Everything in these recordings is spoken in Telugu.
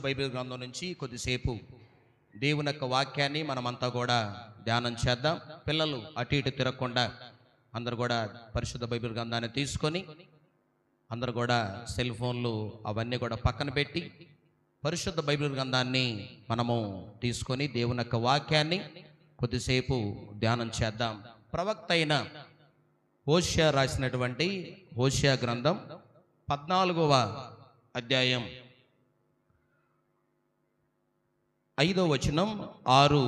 బైబిల్ గ్రంథం నుంచి కొద్దిసేపు దేవుని యొక్క వాక్యాన్ని మనమంతా కూడా ధ్యానం చేద్దాం. పిల్లలు అటు ఇటు తిరగకుండా అందరు కూడా పరిశుద్ధ బైబిల్ గ్రంథాన్ని తీసుకొని అందరు కూడా సెల్ ఫోన్లు అవన్నీ కూడా పక్కన పెట్టి పరిశుద్ధ బైబిల్ గ్రంథాన్ని మనము తీసుకొని దేవుని యొక్క వాక్యాన్ని కొద్దిసేపు ధ్యానం చేద్దాం. ప్రవక్త అయిన హోషేయ రాసినటువంటి హోషేయ గ్రంథం 14వ అధ్యాయం 5వ వచనం 6,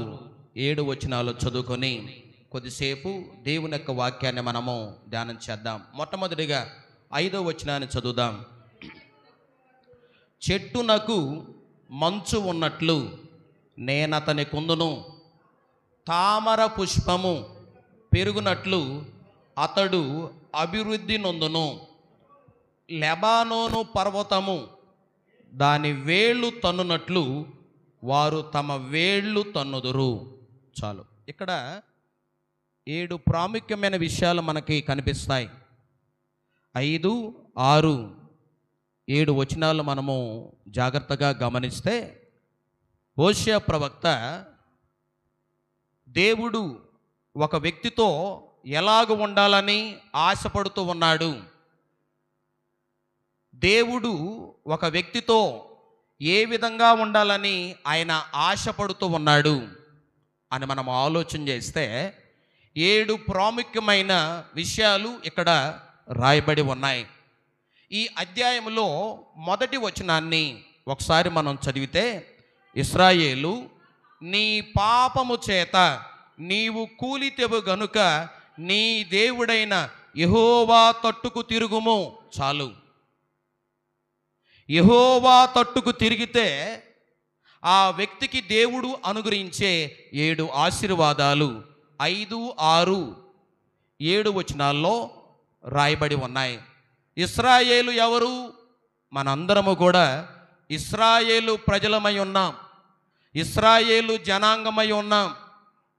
7 వచనాలు చదువుకొని కొద్దిసేపు దేవుని యొక్క వాక్యాన్ని మనము ధ్యానం చేద్దాం. మొట్టమొదటిగా 5వ వచనాన్ని చదువుదాం. చెట్టునకు మంచు ఉన్నట్లు నేనతని కుందును, తామర పుష్పము పెరుగునట్లు అతడు అభివృద్ధి నొందును. లెబానోను పర్వతము దాని వేళ్ళు తన్నునట్లు వారు తమ వేళ్ళు తన్నుదురు. చాలు. ఇక్కడ 7 ప్రాముఖ్యమైన విషయాలు మనకి కనిపిస్తాయి. 5, 6, 7 వచనాలు మనము జాగ్రత్తగా గమనిస్తే హోషేయ ప్రవక్త దేవుడు ఒక వ్యక్తితో ఎలాగ ఉండాలని ఆశపడుతూ ఉన్నాడు, దేవుడు ఒక వ్యక్తితో ఏ విధంగా ఉండాలని ఆయన ఆశపడుతూ ఉన్నాడు అని మనం ఆలోచన చేస్తే 7 ప్రాముఖ్యమైన విషయాలు ఇక్కడ రాయబడి ఉన్నాయి. ఈ అధ్యాయంలో మొదటి వచనాన్ని ఒకసారి మనం చదివితే, ఇశ్రాయేలు నీ పాపము చేత నీవు కూలితెవు గనుక నీ దేవుడైన యెహోవా తట్టుకు తిరుగుము. చాలు. యెహోవా తట్టుకు తిరిగితే ఆ వ్యక్తికి దేవుడు అనుగ్రహించే 7 ఆశీర్వాదాలు 5, 6, 7 వచనాల్లో రాయబడి ఉన్నాయి. ఇశ్రాయేలు ఎవరు? మనందరము కూడా ఇశ్రాయేలు ప్రజలమై ఉన్నాం, ఇశ్రాయేలు జనాంగమై ఉన్నాం,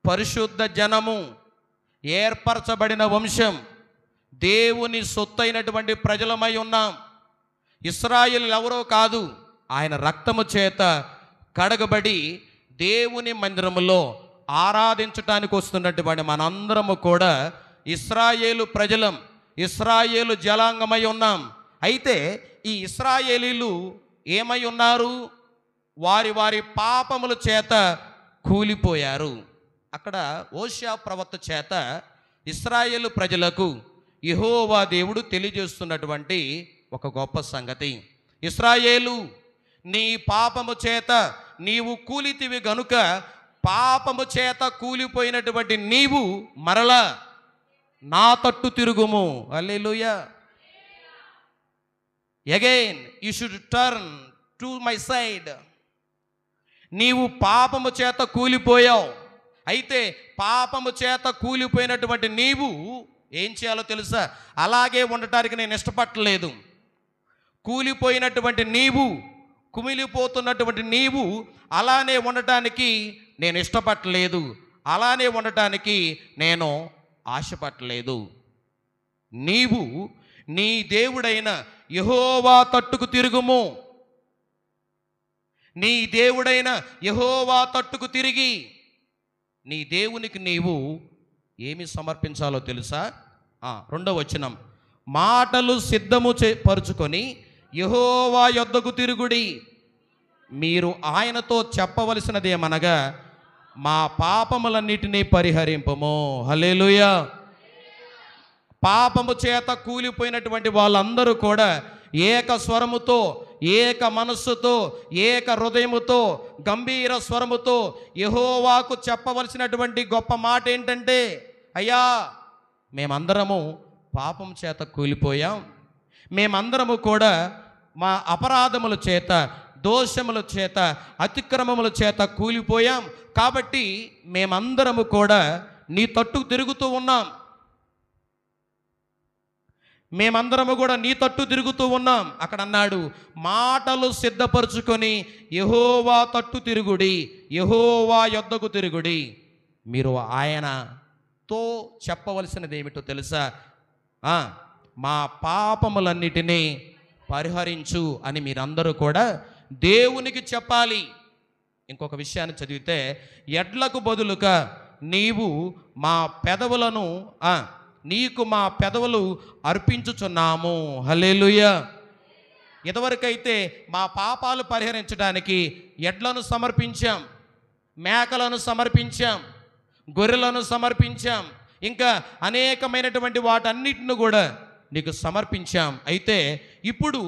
పరిశుద్ధ జనము, ఏర్పరచబడిన వంశం, దేవుని సొత్తైనటువంటి ప్రజలమై ఉన్నాం. ఇశ్రాయేలు ఎవరో కాదు, ఆయన రక్తము చేత కడగబడి దేవుని మందిరములో ఆరాధించటానికి వస్తున్నటువంటి మనందరము కూడా ఇశ్రాయేలు ప్రజలం, ఇశ్రాయేలు జనాంగమై ఉన్నాం. అయితే ఈ ఇశ్రాయేలీలు ఏమై ఉన్నారు? వారి వారి పాపముల చేత కూలిపోయారు. అక్కడ హోషేయ ప్రవక్త చేత ఇశ్రాయేలు ప్రజలకు యెహోవా దేవుడు తెలియజేస్తున్నటువంటి ఒక గొప్ప సంగతి. ఇశ్రాయేలు నీ పాపము చేత నీవు కూలితివి గనుక పాపము చేత కూలిపోయినటువంటి నీవు మరలా నా తట్టు తిరుగుము. Hallelujah. Again you should turn to my side. నీవు పాపము చేత కూలిపోయావు. అయితే పాపము చేత కూలిపోయినటువంటి నీవు ఏం చేయాలో తెలుసా? అలాగే ఉండటానికి నేను ఇష్టపడలేదు. కూలిపోయినటువంటి నీవు, కుమిలిపోతున్నటువంటి నీవు అలానే ఉండటానికి నేను ఇష్టపడలేదు, అలానే ఉండటానికి నేను ఆశపడలేదు. నీవు నీ దేవుడైన యెహోవా తట్టుకు తిరుగుము. నీ దేవుడైన యెహోవా తట్టుకు తిరిగి నీ దేవునికి నీవు ఏమి సమర్పించాలో తెలుసా? 2వ వచనం, మాటలు సిద్ధము పరుచుకొని యెహోవా యొద్దకు తిరుగుడి. మీరు ఆయనతో చెప్పవలసినదేమనగా మా పాపములన్నిటినీ పరిహరింపము. హల్లెలూయా. పాపము చేత కూలిపోయినటువంటి వాళ్ళందరూ కూడా ఏక స్వరముతో, ఏక మనస్సుతో, ఏక హృదయముతో, గంభీర స్వరముతో యెహోవాకు చెప్పవలసినటువంటి గొప్ప మాట ఏంటంటే, అయ్యా మేమందరము పాపం చేత కూలిపోయాం, మేమందరము కూడా మా అపరాధముల చేత, దోషముల చేత, అతిక్రమముల చేత కూలిపోయాం. కాబట్టి మేమందరము కూడా నీ తట్టు తిరుగుతూ ఉన్నాం, మేమందరము కూడా నీ తట్టు తిరుగుతూ ఉన్నాం. అక్కడ అన్నాడు, మాటలు సిద్ధపరచుకొని యెహోవా తట్టు తిరుగుడి, యెహోవా యొద్దకు తిరుగుడి. మీరు ఆయనతో చెప్పవలసినది ఏమిటో తెలుసా? మా పాపములన్నిటినీ పరిహరించు అని మీరందరూ కూడా దేవునికి చెప్పాలి. ఇంకొక విషయాన్ని చదివితే, ఎడ్లకు బదులుగా నీవు మా పెదవులను నీకు మా పెదవులు అర్పించుచున్నాము. హల్లెలూయా. ఇదివరకైతే మా పాపాలు పరిహరించడానికి ఎడ్లను సమర్పించాం, మేకలను సమర్పించాం, గొర్రెలను సమర్పించాం, ఇంకా అనేకమైనటువంటి వాటన్నిటిని కూడా నీకు సమర్పించాం. అయితే ఇప్పుడు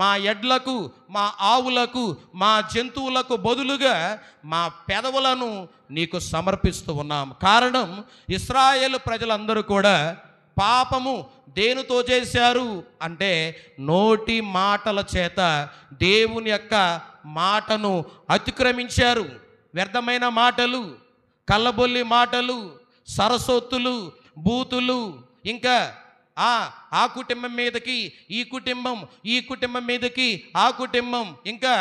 మా ఎడ్లకు, మా ఆవులకు, మా జంతువులకు బదులుగా మా పెదవులను నీకు సమర్పిస్తూ ఉన్నాం. కారణం, ఇశ్రాయేలు ప్రజలందరూ కూడా పాపము దేనితో చేశారు అంటే నోటి మాటల చేత దేవుని యొక్క మాటను అతిక్రమించారు. వ్యర్థమైన మాటలు, కళ్ళబొల్లి మాటలు, సరసొత్తులు, బూతులు, ఇంకా ఆ కుటుంబం మీదకి ఈ కుటుంబం, ఈ కుటుంబం మీదకి ఆ కుటుంబం, ఇంకా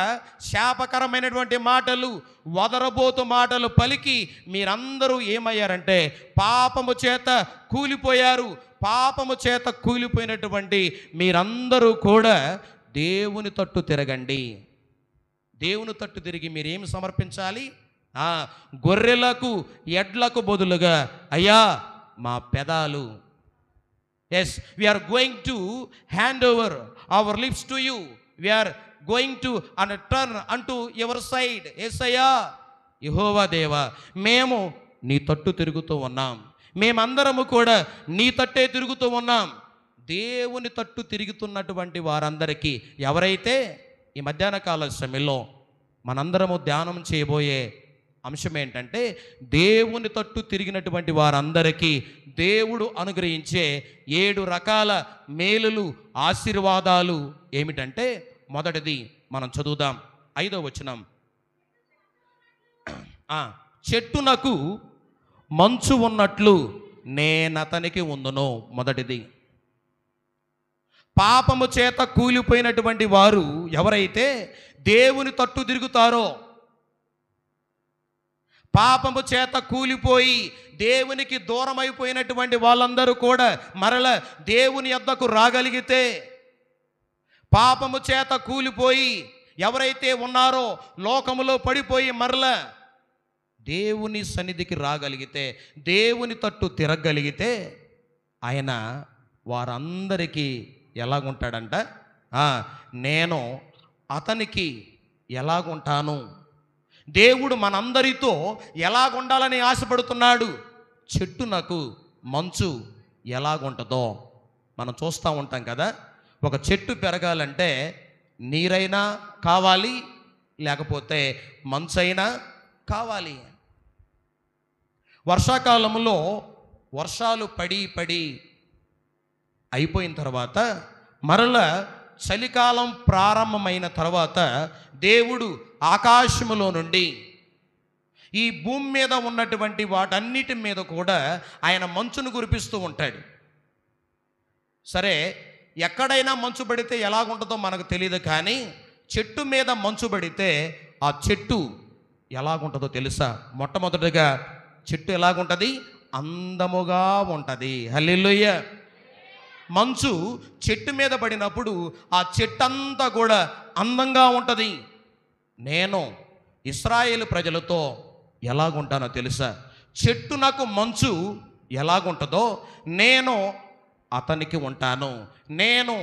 శాపకరమైనటువంటి మాటలు, వదరబోతు మాటలు పలికి మీరందరూ ఏమయ్యారంటే పాపము చేత కూలిపోయారు. పాపము చేత కూలిపోయినటువంటి మీరందరూ కూడా దేవుని తట్టు తిరగండి. దేవుని తట్టు తిరిగి మీరేమి సమర్పించాలి? గొర్రెలకు, ఎడ్లకు బదులుగా అయ్యా మా పెదాలు, yes, we are going to hand over our lips to you. We are going to turn unto your side. యేసయ్యా, యెహోవా దేవా, మేము నీ తట్టు తిరుగుతూ ఉన్నాం. మేమందరము కూడా నీ తట్టే తిరుగుతూ ఉన్నాం. దేవుని తట్టు తిరుగుతున్నటువంటి వారందరికీ, ఎవరైతే ఈ మధ్యాహ్న కాల సమయంలో మనందరము ధ్యానం చేయబోయే అంశం ఏంటంటే, దేవుని తట్టు తిరిగినటువంటి వారందరికీ దేవుడు అనుగ్రహించే 7 రకాల మేలులు, ఆశీర్వాదాలు ఏమిటంటే, మొదటిది మనం చదువుదాం, 5వ వచనం. చెట్టునకు మంచు ఉన్నట్లు నేనతనికి ఉందును. మొదటిది, పాపము చేత కూలిపోయినటువంటి వారు ఎవరైతే దేవుని తట్టు తిరుగుతారో, పాపము చేత కూలిపోయి దేవునికి దూరమైపోయినటువంటి వాళ్ళందరూ కూడా మరల దేవుని యొద్దకు రాగలిగితే, పాపము చేత కూలిపోయి ఎవరైతే ఉన్నారో లోకములో పడిపోయి మరల దేవుని సన్నిధికి రాగలిగితే, దేవుని తట్టు తిరగగలిగితే, ఆయన వారందరికీ ఎలాగుంటాడంట? నేను అతనికి ఎలాగుంటాను. దేవుడు మనందరితో ఎలాగుండాలని ఆశపడుతున్నాడు. చెట్టునకు మంచు ఎలాగుంటుందో మనం చూస్తూ ఉంటాం కదా. ఒక చెట్టు పెరగాలంటే నీరైనా కావాలి, లేకపోతే మంచైనా కావాలి. వర్షాకాలంలో వర్షాలు పడి అయిపోయిన తర్వాత మరల చలికాలం ప్రారంభమైన తర్వాత దేవుడు ఆకాశములో నుండి ఈ భూమి మీద ఉన్నటువంటి వాటన్నిటి మీద కూడా ఆయన మంచును కురిపిస్తూ ఉంటాడు. సరే, ఎక్కడైనా మంచు పడితే ఎలాగుంటుందో మనకు తెలియదు, కానీ చెట్టు మీద మంచు పడితే ఆ చెట్టు ఎలాగుంటుందో తెలుసా? మొట్టమొదటిగా చెట్టు ఎలాగుంటుంది? అందముగా ఉంటుంది. హల్లెలూయా. మంచు చెట్టు మీద పడినప్పుడు ఆ చెట్టంతా కూడా అందంగా ఉంటుంది. నేను ఇశ్రాయేలు ప్రజలతో ఎలాగుంటానో తెలుసా? చెట్టునకు మంచు ఎలాగుంటుందో నేను అతనికి ఉంటాను. నేను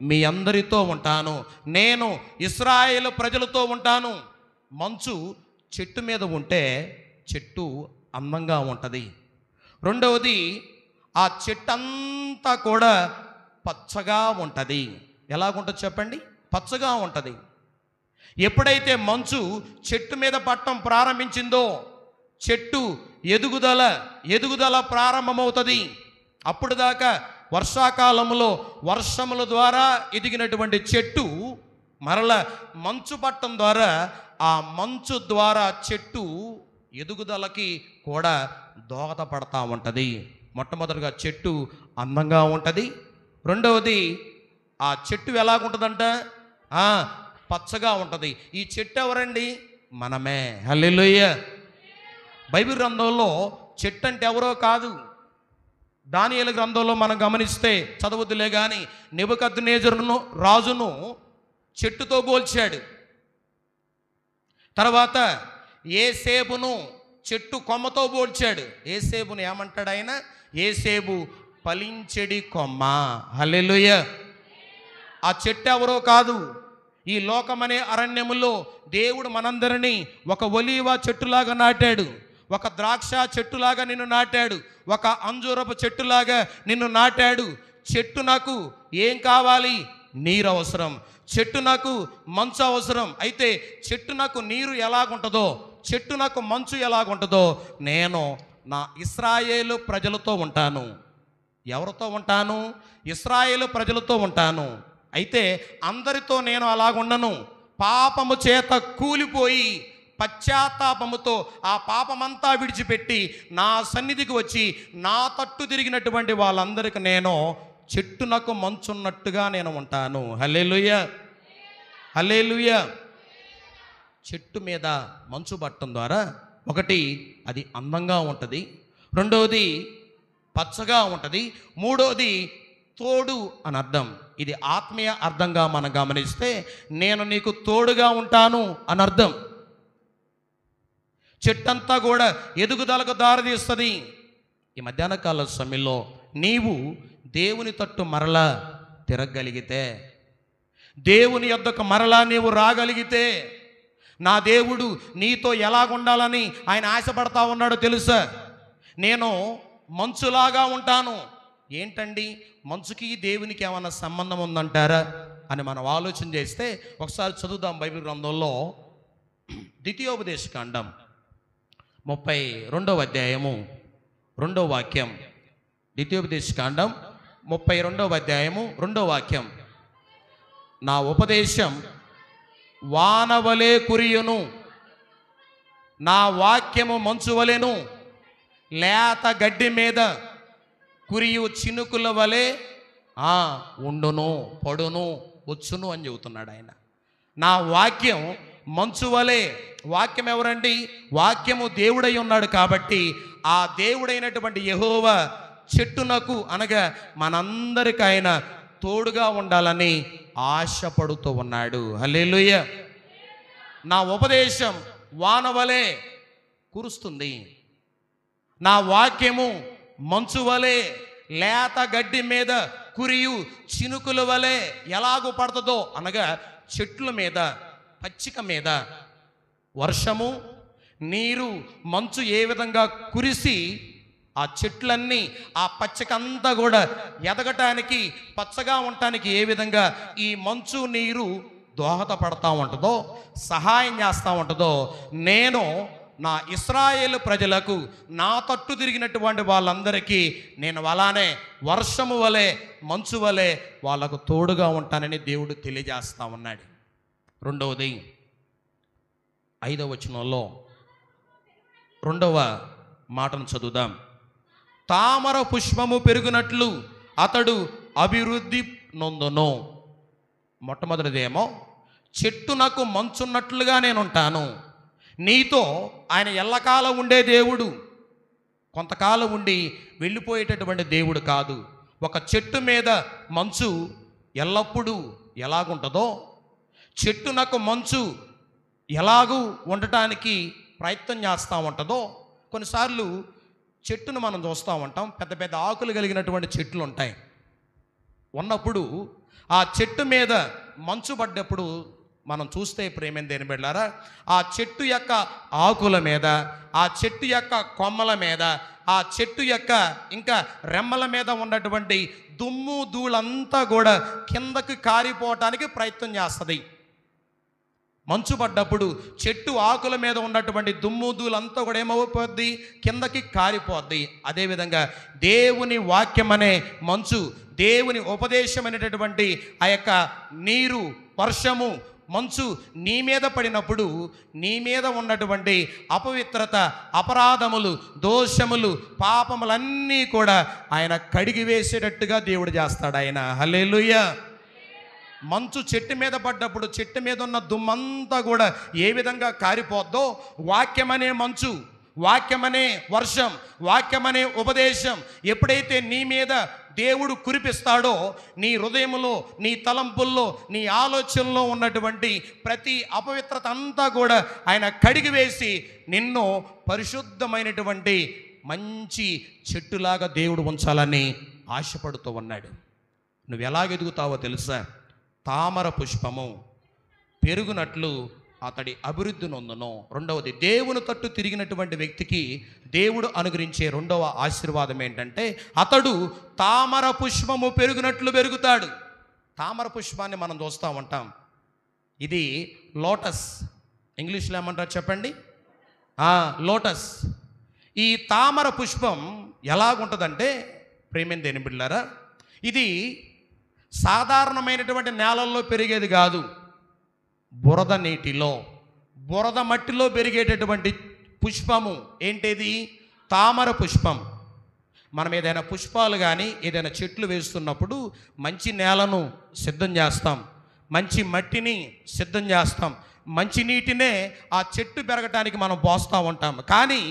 మీ అందరితో ఉంటాను. నేను ఇశ్రాయేలు ప్రజలతో ఉంటాను. మంచు చెట్టు మీద ఉంటే చెట్టు అందంగా ఉంటుంది. రెండవది, ఆ చెట్టంతా కూడా పచ్చగా ఉంటుంది. ఎలాగుంటుంది చెప్పండి? పచ్చగా ఉంటుంది. ఎప్పుడైతే మంచు చెట్టు మీద పట్టడం ప్రారంభించిందో చెట్టు ఎదుగుదల ప్రారంభమవుతుంది. అప్పుడు దాకా వర్షాకాలంలో వర్షముల ద్వారా ఎదిగినటువంటి చెట్టు మరల మంచు పట్టడం ద్వారా ఆ మంచు ద్వారా చెట్టు ఎదుగుదలకి కూడా దోహదపడతా ఉంటుంది. మొట్టమొదటిగా చెట్టు అందంగా ఉంటుంది. రెండవది, ఆ చెట్టు ఎలాగుంటుందంట? పచ్చగా ఉంటుంది. ఈ చెట్టు ఎవరండి? మనమే. హల్లెలూయా. బైబిల్ గ్రంథంలో చెట్టు అంటే ఎవరో కాదు. దానియేలు గ్రంథంలో మనం గమనిస్తే, చదవద్దులే కానీ, నెబుకద్నెజరును రాజును చెట్టుతో పోల్చాడు. తర్వాత ఏసేబును చెట్టు కొమ్మతో పోల్చాడు. ఏసేబును ఏమంటాడు ఆయన? ఏసేబు ఫలించెడి కొమ్మ. హల్లెలూయా. ఆ చెట్టు ఎవరో కాదు, ఈ లోకమనే అరణ్యములో దేవుడు మనందరినీ ఒక ఒలీవ చెట్టులాగా నాటాడు, ఒక ద్రాక్ష చెట్టులాగా నిన్ను నాటాడు, ఒక అంజూరపు చెట్టులాగా నిన్ను నాటాడు. చెట్టు నాకు ఏం కావాలి? నీరు అవసరం. చెట్టు నాకు మంచు అవసరం. అయితే చెట్టు నాకు నీరు ఎలాగుంటుందో, చెట్టు నాకు మంచు ఎలాగుంటుందో, నేను నా ఇశ్రాయేలు ప్రజలతో ఉంటాను. ఎవరితో ఉంటాను? ఇశ్రాయేలు ప్రజలతో ఉంటాను. అయితే అందరితో నేను అలాగుండను. పాపము చేత కూలిపోయి పశ్చాత్తాపముతో ఆ పాపమంతా విడిచిపెట్టి నా సన్నిధికి వచ్చి నా తట్టు తిరిగినటువంటి వాళ్ళందరికీ నేను చెట్టునకు మంచున్నట్టుగా నేను ఉంటాను. హల్లెలూయా, హల్లెలూయా. చెట్టు మీద మంచు పట్టడం ద్వారా ఒకటి అది అందంగా ఉంటుంది, రెండవది పచ్చగా ఉంటుంది, మూడవది తోడు అని అర్థం. ఇది ఆత్మీయ అర్థంగా మనం గమనిస్తే నేను నీకు తోడుగా ఉంటాను అని అర్థం. చెట్టంతా కూడా ఎదుగుదలకు దారితీస్తుంది. ఈ మధ్యాహ్న కాల సమయంలో నీవు దేవుని తట్టు మరలా తిరగగలిగితే, దేవుని యొద్దకు మరలా నీవు రాగలిగితే, నా దేవుడు నీతో ఎలాగుండాలని ఆయన ఆశపడతా ఉన్నాడో తెలుసా? నేను మంచులాగా ఉంటాను. ఏంటండి మంచుకి దేవునికి ఏమన్నా సంబంధం ఉందంటారా అని మనం ఆలోచన చేస్తే ఒకసారి చదువుదాం బైబిల్ గ్రంథంలో ద్వితీయోపదేశకాండం 32వ అధ్యాయము 2వ వాక్యం. ద్వితీయోపదేశకాండం 32వ అధ్యాయము 2వ వాక్యం. నా ఉపదేశం వానవలే కురియును, నా వాక్యము మంచు వలెను, లేత గడ్డి మీద కురియు చినుకుల వలె ఉండును, పడును, వచ్చును అని చెబుతున్నాడు ఆయన. నా వాక్యం మంచు వలె. వాక్యం ఎవరండి? వాక్యము దేవుడై ఉన్నాడు. కాబట్టి ఆ దేవుడైనటువంటి యెహోవా చెట్టునకు అనగా మనందరికీ ఆయన తోడుగా ఉండాలని ఆశపడుతూ ఉన్నాడు. హల్లెలూయా. నా ఉపదేశం వానవలే కురుస్తుంది, నా వాక్యము మంచు వలె, లేత గడ్డి మీద కురియు చినుకుల వలె ఎలాగూ పడుతుందో అనగా చెట్ల మీద, పచ్చిక మీద వర్షము, నీరు, మంచు ఏ విధంగా కురిసి ఆ చెట్లన్నీ ఆ పచ్చికంతా కూడా ఎదగటానికి, పచ్చగా ఉండటానికి ఏ విధంగా ఈ మంచు నీరు దోహదపడతా ఉంటుందో, సహాయం చేస్తూ ఉంటుందో, నేను నా ఇశ్రాయేలు ప్రజలకు నా తట్టు తిరిగినటువంటి వాళ్ళందరికీ నేను అలానే వర్షము వలె, మంచు వలె వాళ్ళకు తోడుగా ఉంటానని దేవుడు తెలియజేస్తా ఉన్నాడు. రెండవది 5వ వచనంలో 2వ మాటను చదువుదాం. తామర పుష్పము పెరుగునట్లు అతడు అభివృద్ధి నొందును. మొట్టమొదటిదేమో చెట్టునకు మంచున్నట్లుగా నేనుంటాను. నీతో ఆయన ఎల్లకాలం ఉండే దేవుడు, కొంతకాలం ఉండి వెళ్ళిపోయేటటువంటి దేవుడు కాదు. ఒక చెట్టు మీద మంచు ఎల్లప్పుడూ ఎలాగుంటుందో, చెట్టునకు మంచు ఎలాగూ ఉండటానికి ప్రయత్నం చేస్తూ ఉంటుందో, కొన్నిసార్లు చెట్టును మనం చూస్తూ ఉంటాం, పెద్ద పెద్ద ఆకులు కలిగినటువంటి చెట్లు ఉంటాయి. ఉన్నప్పుడు ఆ చెట్టు మీద మంచు పడ్డప్పుడు మనం చూస్తే ప్రేమేం దేని బిడ్డలారా, ఆ చెట్టు యొక్క ఆకుల మీద, ఆ చెట్టు యొక్క కొమ్మల మీద, ఆ చెట్టు యొక్క ఇంకా రెమ్మల మీద ఉన్నటువంటి దుమ్ము ధూళంతా కూడా కిందకి కారిపోవటానికి ప్రయత్నం చేస్తుంది. మంచు పడ్డప్పుడు చెట్టు ఆకుల మీద ఉన్నటువంటి దుమ్ము ధూళంతా కూడా ఏమైపోద్ది? కిందకి కారిపోద్ది. అదేవిధంగా దేవుని వాక్యం అనే మంచు, దేవుని ఉపదేశం అనేటటువంటి ఆ యొక్క నీరు, వర్షము, మంచు నీ మీద పడినప్పుడు నీ మీద ఉన్నటువంటి అపవిత్రత, అపరాధములు, దోషములు, పాపములన్నీ కూడా ఆయన కడిగి వేసేటట్టుగా దేవుడు చేస్తాడు ఆయన. హల్లెలూయా. మంచు చెట్టు మీద పడ్డప్పుడు చెట్టు మీద ఉన్న దుమ్మంతా కూడా ఏ విధంగా కారిపోద్దో, వాక్యమనే మంచు, వాక్యమనే వర్షం, వాక్యమనే ఉపదేశం ఎప్పుడైతే నీ మీద దేవుడు కురిపిస్తాడో నీ హృదయంలో, నీ తలంపుల్లో, నీ ఆలోచనలో ఉన్నటువంటి ప్రతి అపవిత్రత అంతా కూడా ఆయన కడిగివేసి నిన్ను పరిశుద్ధమైనటువంటి మంచి చెట్టులాగా దేవుడు ఉంచాలని ఆశపడుతూ ఉన్నాడు. నువ్వు ఎలాగెదుగుతావో తెలుసా? తామర పుష్పము పెరుగునట్లు అతడి అభివృద్ధి నొందును. రెండవది, దేవుని తట్టు తిరిగినటువంటి వ్యక్తికి దేవుడు అనుగ్రహించే రెండవ ఆశీర్వాదం ఏంటంటే అతడు తామర పుష్పము పెరుగునట్లు పెరుగుతాడు. తామర పుష్పాన్ని మనం చూస్తూ ఉంటాం. ఇది లోటస్, ఇంగ్లీష్లో ఏమంటారు చెప్పండి? లోటస్. ఈ తామర పుష్పం ఎలాగుంటుందంటే ప్రేమైన దేని బిడ్డలారా, ఇది సాధారణమైనటువంటి నేలల్లో పెరిగేది కాదు. బురద నీటిలో, బురద మట్టిలో పెరిగేటటువంటి పుష్పము ఏంటిది? తామర పుష్పం. మనం ఏదైనా పుష్పాలు కానీ ఏదైనా చెట్లు వేస్తున్నప్పుడు మంచి నేలను సిద్ధం చేస్తాం, మంచి మట్టిని సిద్ధం చేస్తాం, మంచి నీటినే ఆ చెట్టు పెరగటానికి మనం పోస్తూ ఉంటాం. కానీ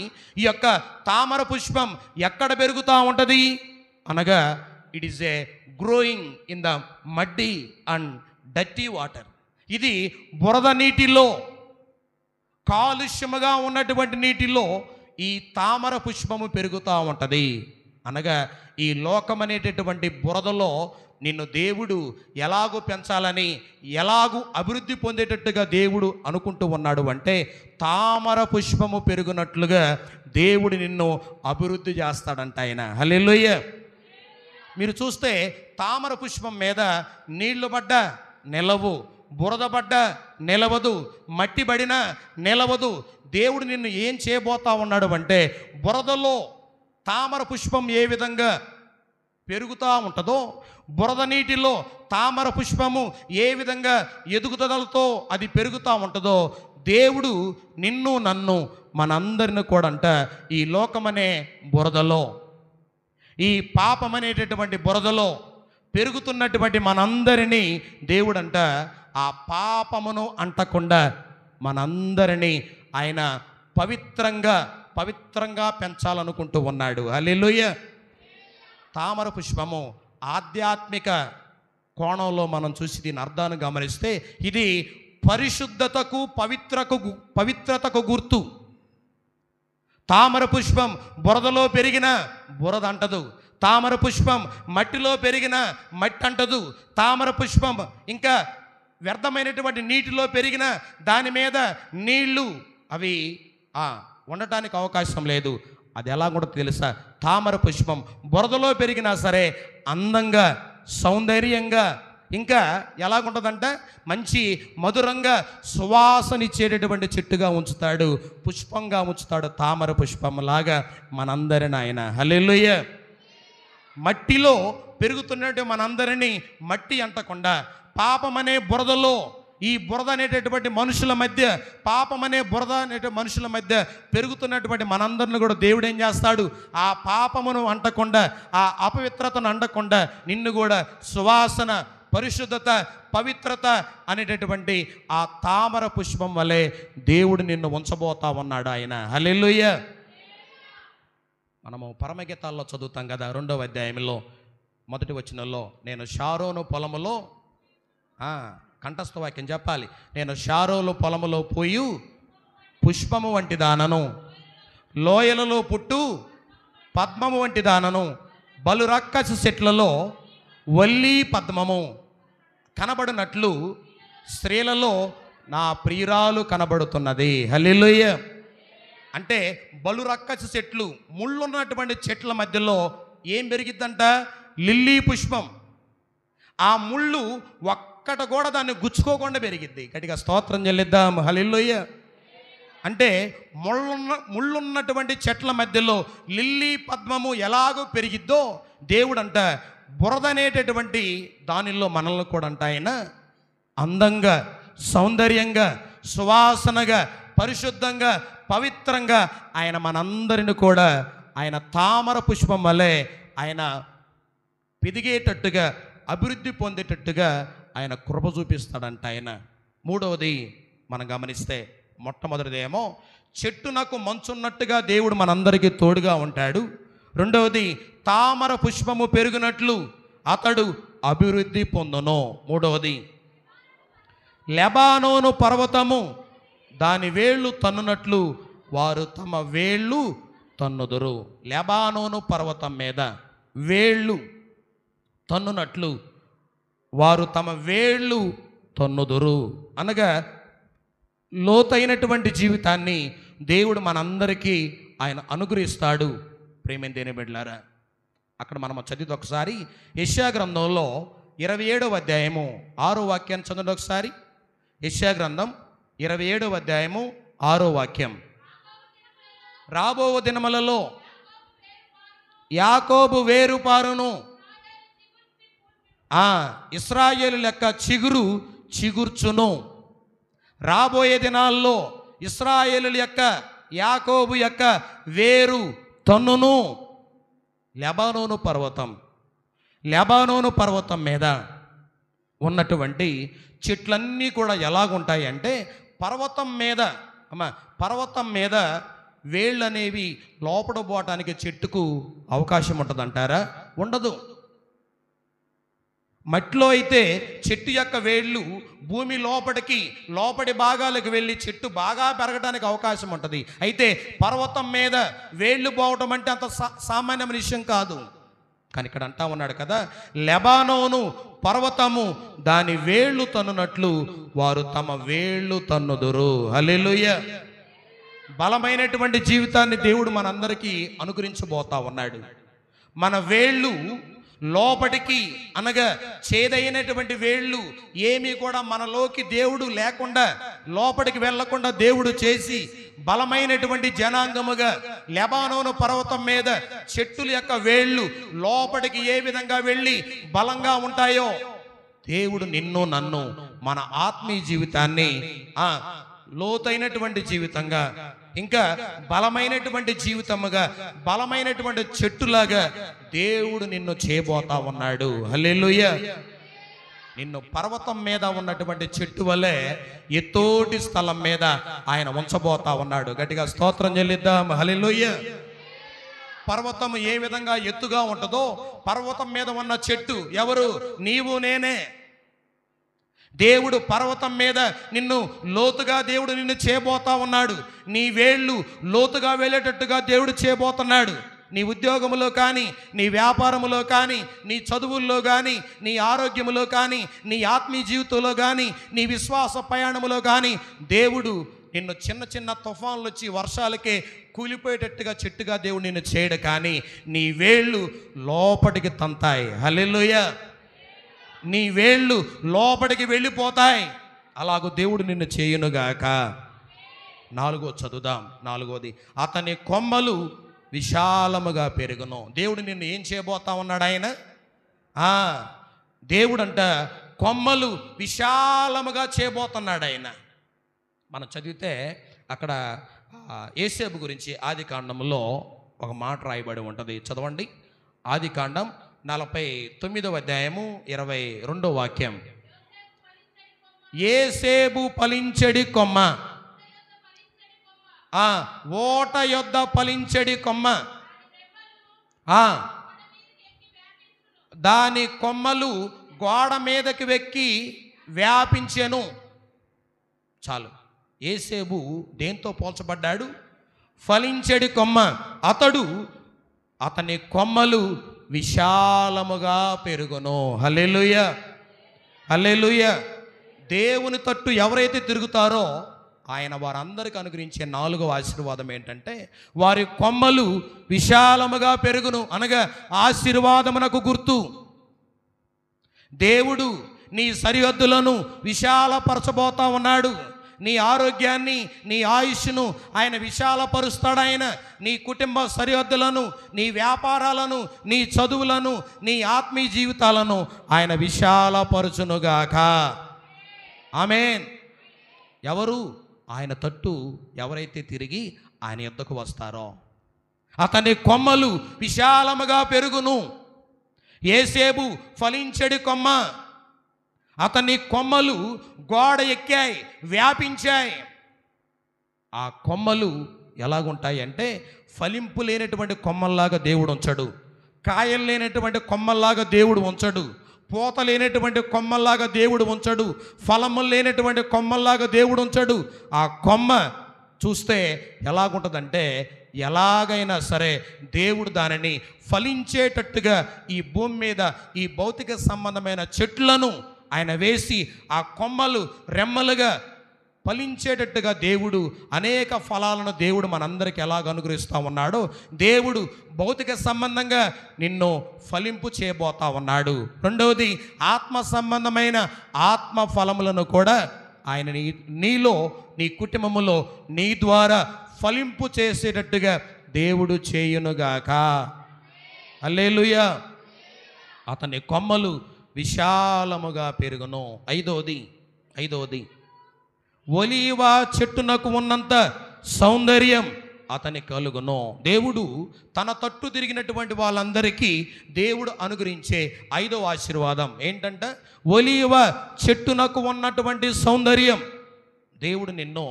ఈ యొక్క తామర పుష్పం ఎక్కడ పెరుగుతూ ఉంటుంది అనగా it is a growing in the muddy and dirty water. ఇది బురద నీటిలో, కాలుష్యముగా ఉన్నటువంటి నీటిలో ఈ తామర పుష్పము పెరుగుతూ ఉంటుంది. అనగా ఈ లోకం అనేటటువంటి బురదలో నిన్ను దేవుడు ఎలాగూ పెంచాలని, ఎలాగూ అభివృద్ధి పొందేటట్టుగా దేవుడు అనుకుంటూ ఉన్నాడు అంటే తామర పుష్పము పెరుగునట్లుగా దేవుడు నిన్ను అభివృద్ధి చేస్తాడంట ఆయన. హల్లెలూయా. మీరు చూస్తే తామర పుష్పం మీద నీళ్లు పడ్డ నిలవు, బురద పడ్డ నిలవదు, మట్టి పడిన నిలవదు. దేవుడు నిన్ను ఏం చేయబోతా ఉన్నాడు అంటే బురదలో తామర పుష్పం ఏ విధంగా పెరుగుతూ ఉంటుందో, బురద నీటిలో తామర పుష్పము ఏ విధంగా ఎదుగుదలతో అది పెరుగుతూ ఉంటుందో, దేవుడు నిన్ను నన్ను మనందరిని కూడా అంట ఈ లోకమనే బురదలో, ఈ పాపం అనేటటువంటి బురదలో పెరుగుతున్నటువంటి మనందరినీ దేవుడంట ఆ పాపమును అంటకుండా మనందరినీ ఆయన పవిత్రంగా పెంచాలనుకుంటూ ఉన్నాడు. హల్లెలూయా. తామర పుష్పము ఆధ్యాత్మిక కోణంలో మనం చూసి దీని అర్థాన్ని గమనిస్తే ఇది పరిశుద్ధతకు, పవిత్రతకు గుర్తు. తామర పుష్పం బురదలో పెరిగిన బురద అంటదు, తామర పుష్పం మట్టిలో పెరిగిన మట్టి అంటదు, తామర పుష్పం ఇంకా వ్యర్థమైనటువంటి నీటిలో పెరిగిన దాని మీద నీళ్లు అవి ఉండటానికి అవకాశం లేదు. అది ఎలా కూడా తెలుసా? తామర పుష్పం బురదలో పెరిగినా సరే అందంగా, సౌందర్యంగా, ఇంకా ఎలాగుంటుందంట మంచి మధురంగా సువాసన ఇచ్చేటటువంటి చెట్టుగా ఉంచుతాడు, పుష్పంగా ఉంచుతాడు. తామర పుష్పం లాగా మనందరిని ఆయన. హల్లెలూయా. మట్టిలో పెరుగుతున్నట్టు మనందరినీ మట్టి అంటకుండా పాపమనే బురదలో, ఈ బురద అనేటటువంటి మనుషుల మధ్య, పాపమనే బురద అనేటువంటి మనుషుల మధ్య పెరుగుతున్నటువంటి మనందరిని కూడా దేవుడు ఏం చేస్తాడు? ఆ పాపమును అంటకుండా, ఆ అపవిత్రతను అంటకుండా నిన్ను కూడా సువాసన, పరిశుద్ధత, పవిత్రత అనేటటువంటి ఆ తామర పుష్పం వలె దేవుడు నిన్ను ఉంచబోతా ఉన్నాడు ఆయన. హల్లెలూయా. మనము పరమగీతాల్లో చదువుతాం కదా, 2వ అధ్యాయంలో 1వ వచనంలో, నేను షారోను పొలములో, కంఠస్థ వాక్యం చెప్పాలి, నేను షారోను పొలములో పోయి పుష్పము వంటి దానను, లోయలలో పుట్టు పద్మము వంటి దానను, బలురక్కసు చెట్లలో వల్లి పద్మము కనబడినట్లు స్త్రీలలో నా ప్రియురాలు కనబడుతున్నది. హల్లెలూయా. అంటే బలురక్కసు చెట్లు, ముళ్ళున్నటువంటి చెట్ల మధ్యలో ఏం పెరిగిద్దంట? లిల్లీ పుష్పం. ఆ ముళ్ళు ఒక్కట కూడా దాన్ని గుచ్చుకోకుండా పెరిగిద్ది. గట్టిగా స్తోత్రం చెల్లిద్దాం. హల్లెలూయా. అంటే ముళ్ళున్నటువంటి చెట్ల మధ్యలో లిల్లీ పద్మము ఎలాగో పెరిగిద్దో దేవుడంట బురద అనేటటువంటి దానిలో మనల్ని కూడా అంట ఆయన అందంగా, సౌందర్యంగా, సువాసనగా, పరిశుద్ధంగా, పవిత్రంగా ఆయన మనందరిని కూడా ఆయన తామర పుష్పం వలె ఆయన పెరిగేటట్టుగా, అభివృద్ధి పొందేటట్టుగా ఆయన కృప చూపిస్తాడంట ఆయన. 3వది మనం గమనిస్తే, మొట్టమొదటిదేమో చెట్టునకు మంచున్నట్టుగా దేవుడు మనందరికీ తోడుగా ఉంటాడు. 2వది తామర పుష్పము పెరిగినట్లు అతడు అభివృద్ధి పొందును. మూడవది, లెబానోను పర్వతము దాని వేళ్ళు తన్నునట్లు వారు తమ వేళ్ళు తన్నుదురు. లెబానోను పర్వతం మీద వేళ్ళు తన్నునట్లు వారు తమ వేళ్ళు తన్నుదురు. అనగా లోతైనటువంటి జీవితాన్ని దేవుడు మనందరికీ ఆయన అనుగ్రహిస్తాడు. ప్రేమైన దేవుని బిడ్డలారా, అక్కడ మనం చదివితే ఒకసారి యెషయా గ్రంథంలో 27వ అధ్యాయము 6వ వాక్యాన్ని చదవండి ఒకసారి. యెషయా గ్రంథం 27వ అధ్యాయము 6వ వాక్యం. రాబో దినములలో యాకోబు వేరుపారును, ఇశ్రాయేలు లెక్క చిగురు చిగుర్చును. రాబోయే దినాల్లో ఇశ్రాయేలు యొక్క యాకోబు యొక్క వేరు తన్నును. లెబానోను పర్వతం మీద ఉన్నటువంటి చెట్లన్నీ కూడా ఎలాగుంటాయి అంటే, పర్వతం మీద వేళ్ళు అనేవి లోపల పోవటానికి చెట్టుకు అవకాశం ఉంటుందంటారా? ఉండదు. మట్టిలో అయితే చెట్టు యొక్క వేళ్ళు భూమి లోపటి భాగాలకు వెళ్ళి చెట్టు బాగా పెరగడానికి అవకాశం ఉంటుంది. అయితే పర్వతం మీద వేళ్ళు పోవటం అంటే అంత సామాన్యమైన విషయం కాదు. కానీ ఇక్కడ అంటా ఉన్నాడు కదా, లెబానోను పర్వతము దాని వేళ్ళు తన్నునట్లు వారు తమ వేళ్ళు తన్నుదురు. హల్లెలూయా. బలమైనటువంటి జీవితాన్ని దేవుడు మనందరికీ అనుగ్రహించబోతా ఉన్నాడు. మన వేళ్ళు లోపటికి అనగా చేదైనటువంటి వేళ్ళు ఏమీ కూడా మనలోకి దేవుడు లేకుండా లోపలికి వెళ్లకుండా దేవుడు చేసి బలమైనటువంటి జనాంగముగా లెబానోను పర్వతం మీద చెట్టుల యొక్క వేళ్ళు లోపలికి ఏ విధంగా వెళ్ళి బలంగా ఉంటాయో, దేవుడు నిన్ను నన్ను మన ఆత్మీయ జీవితాన్ని లోతైనటువంటి జీవితంగా, ఇంకా బలమైనటువంటి జీవితముగా, బలమైనటువంటి చెట్టులాగా దేవుడు నిన్ను చేయబోతా ఉన్నాడు. హల్లెలూయా. నిన్ను పర్వతం మీద ఉన్నటువంటి చెట్టు వలె ఎత్తోటి స్థలం మీద ఆయన ఉంచబోతా ఉన్నాడు. గట్టిగా స్తోత్రం చెల్లిద్దాం. హల్లెలూయా. పర్వతం ఏ విధంగా ఎత్తుగా ఉంటుందో, పర్వతం మీద ఉన్న చెట్టు ఎవరు? నీవు నేనే. దేవుడు పర్వతం మీద నిన్ను లోతుగా దేవుడు నిన్ను చేయబోతా ఉన్నాడు. నీ వేళ్ళు లోతుగా వెళ్ళేటట్టుగా దేవుడు చేయబోతున్నాడు. నీ ఉద్యోగములో కానీ, నీ వ్యాపారములో కానీ, నీ చదువుల్లో కానీ, నీ ఆరోగ్యములో కానీ, నీ ఆత్మీయ జీవితంలో కానీ, నీ విశ్వాస ప్రయాణములో కానీ దేవుడు నిన్ను చిన్న చిన్న తుఫాన్లు వచ్చి వర్షాలకే కూలిపోయేటట్టుగా చెట్టుగా దేవుడు నిన్ను చేయడు. కానీ నీ వేళ్ళు లోపటికి తంతాయి. హల్లెలూయా. నీ వేళ్ళు లోపలికి వెళ్ళిపోతాయి. అలాగూ దేవుడు నిన్ను చేయునుగాక. 4వ చదువుదాం. 4వది, అతని కొమ్మలు విశాలముగా పెరుగును. దేవుడు నిన్ను ఏం చేయబోతా ఉన్నాడు? ఆయన దేవుడంట కొమ్మలు విశాలముగా చేయబోతున్నాడు ఆయన. మనం చదివితే అక్కడ యోసేపు గురించి ఆదికాండంలో ఒక మాట రాయబడి ఉంటుంది. చదవండి. ఆదికాండం 49వ అధ్యాయము 22వ వాక్యం. యోసేపు ఫలించెడి కొమ్మ, ఓట యొద్ద ఫలించెడి కొమ్మ, దాని కొమ్మలు గోడ మీదకి వెక్కి వ్యాపించెను. చాలు. యోసేపు దేంతో పోల్చబడ్డాడు? ఫలించెడి కొమ్మ. అతని కొమ్మలు విశాలముగా పెరుగును. హల్లెలూయా. హల్లెలూయా. దేవుని తట్టు ఎవరైతే తిరుగుతారో ఆయన వారందరికీ అనుగ్రహించే 4వ ఆశీర్వాదం ఏంటంటే, వారి కొమ్మలు విశాలముగా పెరుగును. అనగా ఆశీర్వాదమునకు గుర్తు. దేవుడు నీ సరిహద్దులను విశాలపరచబోతా ఉన్నాడు. నీ ఆరోగ్యాన్ని, నీ ఆయుష్ను ఆయన విశాలపరుస్తాడు. ఆయన నీ కుటుంబ సరిహద్దులను, నీ వ్యాపారాలను, నీ చదువులను, నీ ఆత్మీయ జీవితాలను ఆయన విశాలపరచునుగాక. ఆమేన్. ఎవరు? ఆయన తట్టు ఎవరైతే తిరిగి ఆయన యొద్దకు వస్తారో అతని కొమ్మలు విశాలముగా పెరుగును. యోసేపు ఫలించెడి కొమ్మ, అతని కొమ్మలు గోడ ఎక్కాయి, వ్యాపించాయి. ఆ కొమ్మలు ఎలాగుంటాయి అంటే, ఫలింపు లేనటువంటి కొమ్మల్లాగా దేవుడు ఉంచడు. కాయలు లేనటువంటి కొమ్మల్లాగా దేవుడు ఉంచడు, పూత లేనటువంటి కొమ్మల్లాగా దేవుడు ఉంచడు, ఫలములు లేనటువంటి కొమ్మల్లాగా దేవుడు ఉంచడు. ఆ కొమ్మ చూస్తే ఎలాగుంటుందంటే, ఎలాగైనా సరే దేవుడు దానిని ఫలించేటట్టుగా ఈ భూమి మీద ఈ భౌతిక సంబంధమైన చెట్లను ఆయన వేసి ఆ కొమ్మలు రెమ్మలుగా ఫలించేటట్టుగా దేవుడు అనేక ఫలాలను దేవుడు మనందరికీ ఎలాగ అనుగ్రహిస్తూ ఉన్నాడో, దేవుడు భౌతిక సంబంధంగా నిన్ను ఫలింపు చేయబోతా ఉన్నాడు. రెండవది, ఆత్మ సంబంధమైన ఆత్మ ఫలములను కూడా ఆయన నీలో, నీ కుటుంబములో, నీ ద్వారా ఫలింపు చేసేటట్టుగా దేవుడు చేయునుగాక. హల్లెలూయా. అతని కొమ్మలు విశాలముగా పెరుగును. ఐదవది ఒలీవ చెట్టునకు ఉన్నంత సౌందర్యం అతని కలుగును. దేవుడు తన తట్టు తిరిగినటువంటి వాళ్ళందరికీ దేవుడు అనుగ్రహించే 5వ ఆశీర్వాదం ఏంటంటే, ఒలీవ చెట్టునకు ఉన్నటువంటి సౌందర్యం. దేవుడు నిన్ను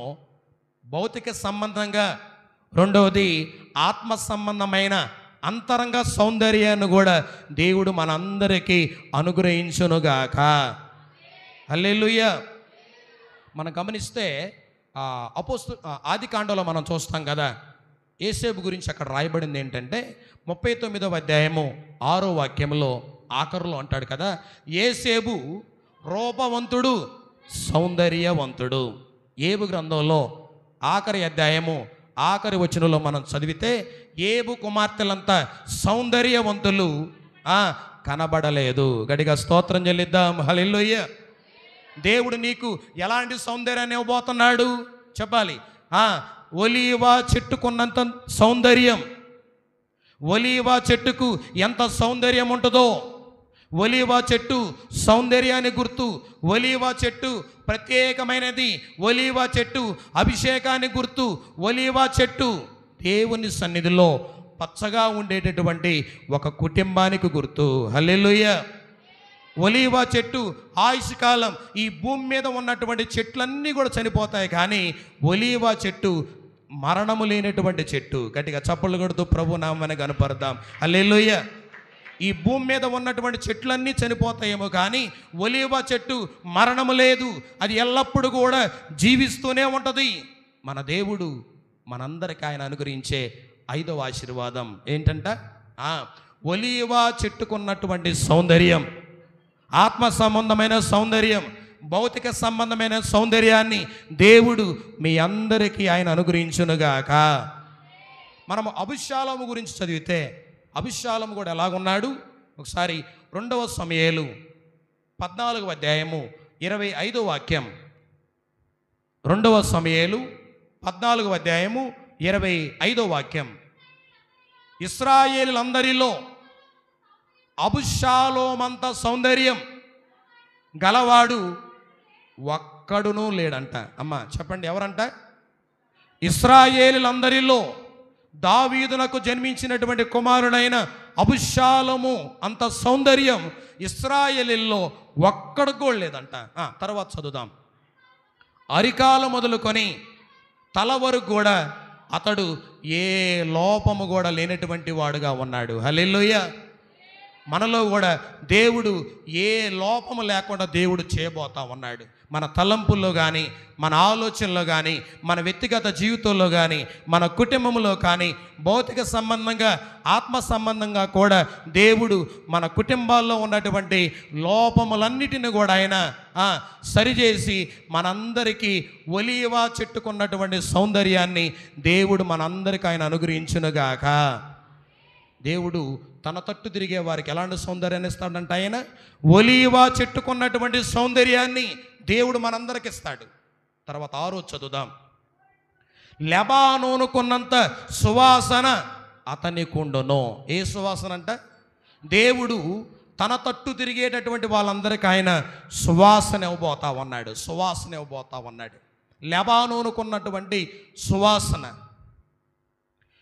భౌతిక సంబంధంగా, రెండవది ఆత్మ సంబంధమైన అంతరంగ సౌందర్యాన్ని కూడా దేవుడు మనందరికీ అనుగ్రహించునుగాక. హల్లెలూయా. మనం గమనిస్తే ఆదికాండంలో మనం చూస్తాం కదా, యోసేపు గురించి అక్కడ రాయబడింది ఏంటంటే 39వ అధ్యాయము 6వ వాక్యంలో ఆఖరులో అంటాడు కదా, యోసేపు రూపవంతుడు, సౌందర్యవంతుడు. ఏబు గ్రంథంలో ఆఖరి అధ్యాయము ఆఖరి వచనంలో మనం చదివితే, ఏబు కుమార్తెలంతా సౌందర్యవంతులు కనబడలేదు. గట్టిగా స్తోత్రం చెల్లిద్దాం. హల్లెలూయా. దేవుడు నీకు ఎలాంటి సౌందర్యాన్ని ఇవ్వబోతున్నాడు చెప్పాలి. ఒలీవ చెట్టుకున్నంత సౌందర్యం. ఒలీవ చెట్టుకు ఎంత సౌందర్యం ఉంటుందో, ఒలీవ చెట్టు సౌందర్యాన్ని గుర్తు, ఒలీవ చెట్టు ప్రత్యేకమైనది, ఒలీవ చెట్టు అభిషేకాన్ని గుర్తు, ఒలీవ చెట్టు దేవుని సన్నిధిలో పచ్చగా ఉండేటటువంటి ఒక కుటుంబానికి గుర్తు. హల్లెలూయా. ఒలీవ చెట్టు ఆయుష్ కాలం, ఈ భూమి మీద ఉన్నటువంటి చెట్లన్నీ కూడా చనిపోతాయి, కానీ ఒలీవ చెట్టు మరణము లేనటువంటి చెట్టు. గట్టిగా చప్పట్లు కొడుతూ ప్రభు నామమున కనపడదాం. హల్లెలూయా. ఈ భూమి మీద ఉన్నటువంటి చెట్లన్నీ చనిపోతాయేమో, కానీ ఒలీవ చెట్టు మరణము లేదు, అది ఎల్లప్పుడూ కూడా జీవిస్తూనే ఉంటుంది. మన దేవుడు మనందరికీ ఆయన అనుగ్రహించే 5వ ఆశీర్వాదం ఏంటంట, ఒలీవ చెట్టుకున్నటువంటి సౌందర్యం, ఆత్మ సంబంధమైన సౌందర్యం, భౌతిక సంబంధమైన సౌందర్యాన్ని దేవుడు మీ అందరికీ ఆయన అనుగ్రహించునుగాక. మనం అబిషాలోము గురించి చదివితే, అబిషాలోము కూడా ఎలాగున్నాడు ఒకసారి 2వ సమూయేలు 14వ అధ్యాయము 25వ వాక్యం. 2వ సమూయేలు 14వ అధ్యాయము 25వ వాక్యం. ఇశ్రాయేలులందరిలో అబిషాలోమంత సౌందర్యం గలవాడు ఒక్కడునూ లేడంట. అమ్మ చెప్పండి, ఎవరంట? ఇశ్రాయేలులందరిలో దావీదునకు జన్మించినటువంటి కుమారుడైన అబిషాలోము అంత సౌందర్యం ఇశ్రాయేలీల్లో ఒక్కడు కూడా లేదంట. తర్వాత చదువుదాం. అరికాలు మొదలుకొని తల వరకు కూడా అతడు ఏ లోపము కూడా లేనటువంటి వాడుగా ఉన్నాడు. హల్లెలూయా. మనలో కూడా దేవుడు ఏ లోపము లేకుండా దేవుడు చేయబోతా ఉన్నాడు. మన తలంపుల్లో కానీ, మన ఆలోచనలో కానీ, మన వ్యక్తిగత జీవితంలో కానీ, మన కుటుంబంలో కానీ, భౌతిక సంబంధంగా ఆత్మ సంబంధంగా కూడా దేవుడు మన కుటుంబాల్లో ఉన్నటువంటి లోపములన్నిటిని కూడా ఆయన సరిచేసి మనందరికీ ఒలీవ చెట్టుకున్నటువంటి సౌందర్యాన్ని దేవుడు మనందరికీ ఆయన అనుగ్రహించునుగాక. దేవుడు తన తట్టు తిరిగే వారికి ఎలాంటి సౌందర్యాన్ని ఇస్తాడంటే, ఆయన ఒలీవ చెట్టుకున్నటువంటి సౌందర్యాన్ని దేవుడు మనందరికి ఇస్తాడు. తర్వాత 6వ చదువుదాం. లెబానోనుకున్నంత సువాసన అతనికుండును. ఏ సువాసన అంట? దేవుడు తన తట్టు తిరిగేటటువంటి వాళ్ళందరికీ ఆయన సువాసన ఇవ్వబోతా ఉన్నాడు. సువాసన ఇవ్వబోతా ఉన్నాడు. లెబానోనుకున్నటువంటి సువాసన,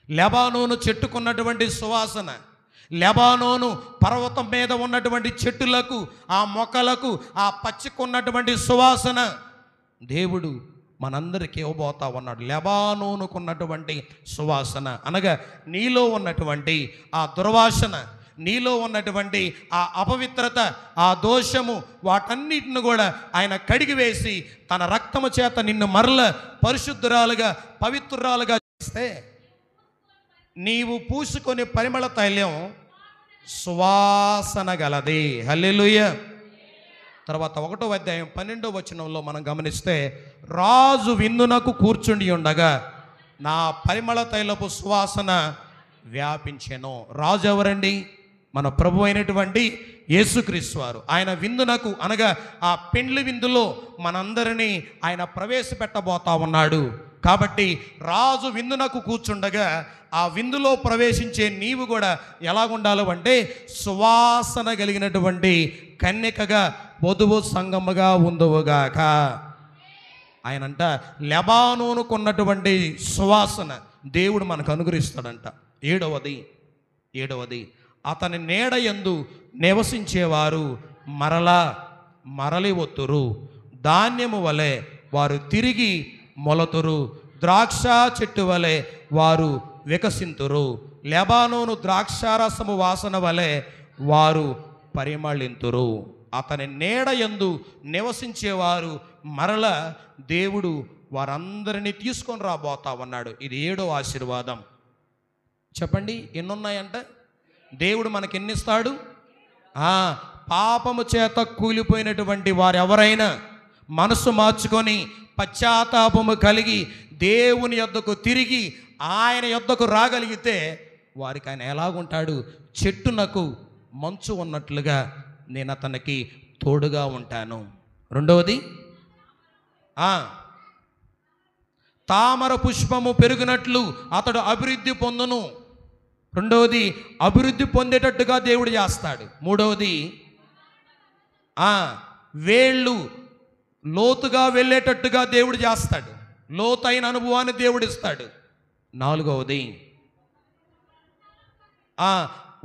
లెబానోను చెట్టుకున్నటువంటి సువాసన, లెబానోను పర్వతం మీద ఉన్నటువంటి చెట్టులకు, ఆ మొక్కలకు, ఆ పచ్చికున్నటువంటి సువాసన దేవుడు మనందరికీ ఇవ్వబోతా ఉన్నాడు. లెబానోనుకున్నటువంటి సువాసన అనగా నీలో ఉన్నటువంటి ఆ దుర్వాసన, నీలో ఉన్నటువంటి ఆ అపవిత్రత, ఆ దోషము, వాటన్నిటిని కూడా ఆయన కడిగివేసి తన రక్తము చేత నిన్ను మరల పరిశుద్ధురాలుగా, పవిత్రురాలుగా చేస్తే నీవు పూసుకొని పరిమళ తైలం సువాసన గలది. హల్లెలూయా. తర్వాత 1వ అధ్యాయం 12వ వచనంలో మనం గమనిస్తే, రాజు విందునకు కూర్చుండి ఉండగా నా పరిమళ తైలపు సువాసన వ్యాపించెను. రాజు ఎవరండి? మన ప్రభు అయినటువంటి యేసుక్రీస్తు వారు. ఆయన విందునకు అనగా ఆ పెండ్లి విందులో మనందరినీ ఆయన ప్రవేశపెట్టబోతా ఉన్నాడు. కాబట్టి రాజు విందునకు కూర్చుండగా ఆ విందులో ప్రవేశించే నీవు కూడా ఎలాగుండాలి అంటే సువాసన కలిగినటువంటి కన్యకగా, వధువు సంగముగా ఉందువుగాక. ఆయనంట లెబానోనుకున్నటువంటి సువాసన దేవుడు మనకు అనుగ్రహిస్తాడంట. ఏడవది అతని నీడ యందు నివసించేవారు మరలి వత్తురు, ధాన్యము వలె వారు తిరిగి మొలతురు, ద్రాక్ష చెట్టు వలె వారు వికసింతురు, లెబానోను ద్రాక్షారసము వాసన వలె వారు పరిమళింతురు. అతని నీడ యందు నివసించేవారు మరల దేవుడు వారందరినీ తీసుకొని రాబోతా ఉన్నాడు. ఇది 7వ ఆశీర్వాదం. చెప్పండి, ఎన్నున్నాయంట? దేవుడు మనకి ఎన్నిస్తాడు? పాపము చేత కూలిపోయినటువంటి వారు ఎవరైనా మనసు మార్చుకొని పశ్చాత్తాపము కలిగి దేవుని యొద్దకు తిరిగి ఆయన యొద్దకు రాగలిగితే వారికి ఆయన ఎలాగుంటాడు? చెట్టునకు మంచు ఉన్నట్లుగా నేను అతనికి తోడుగా ఉంటాను. 2వది, తామర పుష్పము పెరిగినట్లు అతడు అభివృద్ధి పొందును. 2వది, అభివృద్ధి పొందేటట్టుగా దేవుడు చేస్తాడు. 3వది, వేళ్ళు లోతుగా వెళ్ళేటట్టుగా దేవుడు చేస్తాడు. లోతైన అనుభవాన్ని దేవుడు ఇస్తాడు. 4వది,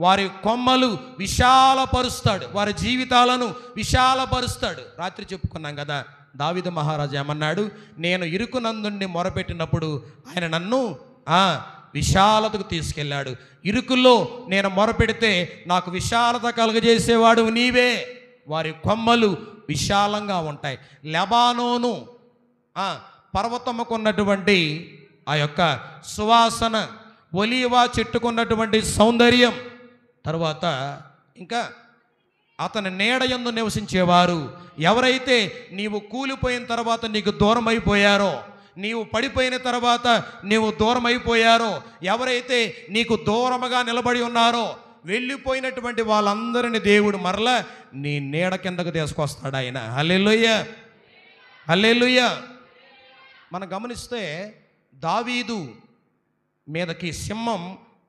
వారి కొమ్మలు విశాలపరుస్తాడు, వారి జీవితాలను విశాలపరుస్తాడు. రాత్రి చెప్పుకున్నాం కదా, దావీదు మహారాజు ఏమన్నాడు? నేను ఇరుకునందుండి మొరపెట్టినప్పుడు ఆయన నన్ను విశాలతకు తీసుకెళ్ళాడు. ఇరుకుల్లో నేను మొరపెడితే నాకు విశాలత కలుగజేసేవాడు నీవే. వారి కొమ్మలు విశాలంగా ఉంటాయి. లెబానోను పర్వతముకున్నటువంటి ఆ యొక్క సువాసన, ఒలీవా చెట్టుకున్నటువంటి సౌందర్యం, తర్వాత ఇంకా అతని నీడ యందు నివసించేవారు ఎవరైతే నీవు కూలిపోయిన తర్వాత నీకు దూరం అయిపోయారో, నీవు పడిపోయిన తర్వాత నీవు దూరం అయిపోయారో, ఎవరైతే నీకు దూరముగా నిలబడి ఉన్నారో, వెళ్ళిపోయినటువంటి వాళ్ళందరినీ దేవుడు మరలా నీ నీడ కిందకు తీసుకొస్తాడు ఆయన. హల్లెలూయా, హల్లెలూయా. మనం గమనిస్తే దావీదు మీదకి సింహం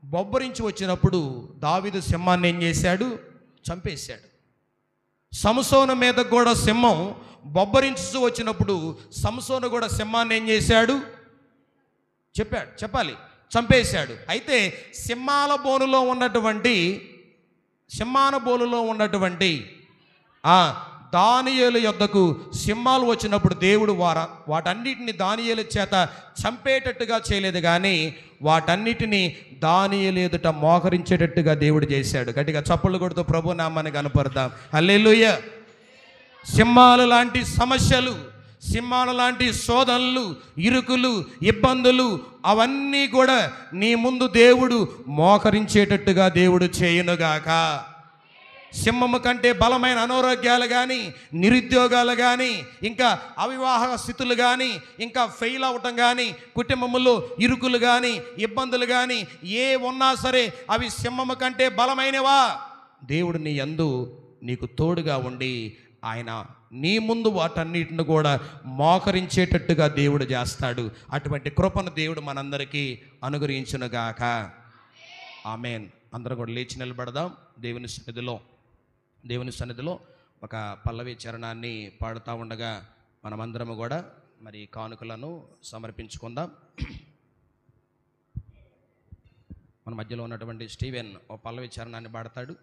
బొబ్బరించి వచ్చినప్పుడు దావీదు సింహాన్ని ఏం చేశాడు? చంపేశాడు. సంసోను మీద కూడా సింహం బొబ్బరించు వచ్చినప్పుడు సంసోను కూడా సింహాన్ని ఏం చేశాడు? చెప్పాలి, చంపేశాడు. అయితే సింహాల బోనులో ఉన్నటువంటి దానియేలు యొద్దకు సింహాలు వచ్చినప్పుడు దేవుడు వాటన్నిటిని దానియేలు చేత చంపేటట్టుగా చేయలేదు, కానీ వాటన్నిటిని దానియేలు ఎదుట మోకరించేటట్టుగా దేవుడు చేశాడు. గట్టిగా చప్పట్లు కొడుతూ ప్రభు నామాన్ని కనపడదాం. హల్లెలూయా. సింహాలు లాంటి సమస్యలు, సింహాల లాంటి శోధనలు, ఇరుకులు, ఇబ్బందులు అవన్నీ కూడా నీ ముందు దేవుడు మోకరించేటట్టుగా దేవుడు చేయునుగాక. సింహము కంటే బలమైన అనారోగ్యాలు కానీ, నిరుద్యోగాలు కానీ, ఇంకా అవివాహ స్థితులు కానీ, ఇంకా ఫెయిల్ అవటం కానీ, కుటుంబములో ఇరుకులు కానీ, ఇబ్బందులు కానీ ఏ ఉన్నా సరే అవి సింహము కంటే బలమైనవా? దేవుడు నీ యందు నీకు తోడుగా ఉండి ఆయన నీ ముందు వాటన్నిటిని కూడా మోకరించేటట్టుగా దేవుడు చేస్తాడు. అటువంటి కృపను దేవుడు మనందరికీ అనుగ్రహించునుగాక. ఆమేన్. అందరూ కూడా లేచి నిలబడదాం. దేవుని సన్నిధిలో ఒక పల్లవి చరణాన్ని పాడుతూ ఉండగా మనమందరము కూడా మరి కానుకలను సమర్పించుకుందాం. మన మధ్యలో ఉన్నటువంటి స్టీవెన్ ఓ పల్లవి చరణాన్ని పాడతాడు.